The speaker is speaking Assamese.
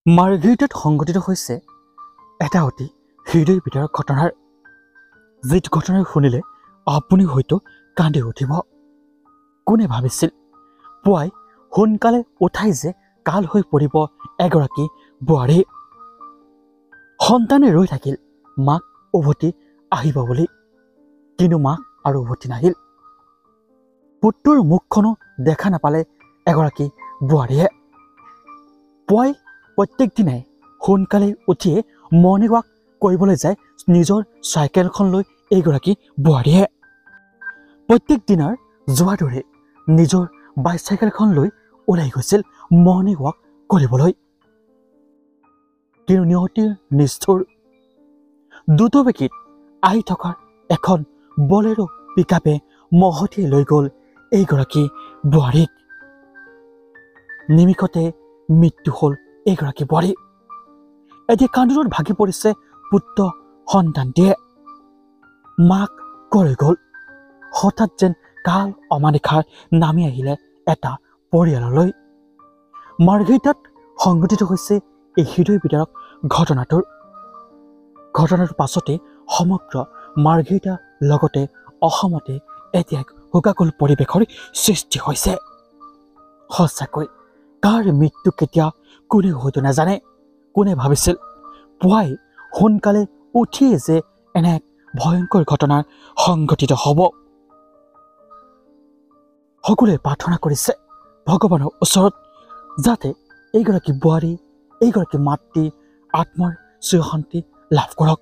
মাৰ্ঘেৰিটাত সংঘটিত হৈছে এটা অতি হৃদয় বিদাৰক ঘটনাৰ যিটো ঘটনা শুনিলে আপুনি হয়তো কান্দি উঠিব। কোনে ভাবিছিল পুৱাই সোনকালে উঠাই যে কাল হৈ পৰিব এগৰাকী বোৱাৰী। সন্তানে ৰৈ থাকিল মাক উভতি আহিব বুলি, কিন্তু মাক আৰু উভতি নাহিল। পুত্ৰৰ মুখখনো দেখা নাপালে এগৰাকী বোৱাৰীয়ে। পুৱাই প্ৰত্যেক দিনাই সোনকালে উঠিয়ে মৰ্ণিং ৱাক কৰিবলৈ যায় নিজৰ চাইকেলখন লৈ এইগৰাকী বোৱাৰীয়ে। প্ৰত্যেক দিনাৰ যোৱাৰ দৰে নিজৰ বাইচাইকেলখন লৈ ওলাই গৈছিল মৰ্ণিং ৱাক কৰিবলৈ। কিন্তু নিয়তিৰ নিষ্ঠুৰ, দ্ৰুতবেগীত আহি থকা এখন বলেৰো পিকআপে মহতিয়াই লৈ গ'ল এইগৰাকী বোৱাৰীক। নিমিষতে মৃত্যু হ'ল এইগৰাকী বোৱাৰী। এতিয়া কান্দোনত ভাগি পৰিছে পুত্ৰ সন্তানটিয়ে। মাক ক'লৈ গ'ল? হঠাৎ যেন কাল অমানিশাৰ নামি আহিলে এটা পৰিয়াললৈ। মাৰ্ঘেৰিটাত সংঘটিত হৈছে এই হৃদয় বিদাৰক ঘটনাটোৰ পাছতে সমগ্ৰ মাৰ্ঘেৰিটাৰ লগতে অসমতে এতিয়া এক শোকাকুল পৰিৱেশৰ সৃষ্টি হৈছে। সঁচাকৈ কাৰ মৃত্যু কেতিয়া কোনে হয়তো নাজানে। কোনে ভাবিছিল পুৱাই সোনকালে উঠিয়ে যে এনে এক ভয়ংকৰ ঘটনা সংঘটিত হ'ব। সকলোৱে প্ৰাৰ্থনা কৰিছে ভগৱানৰ ওচৰত যাতে এইগৰাকী বোৱাৰী, এইগৰাকী মাতৃ আত্মাৰ চিৰশান্তি লাভ কৰক।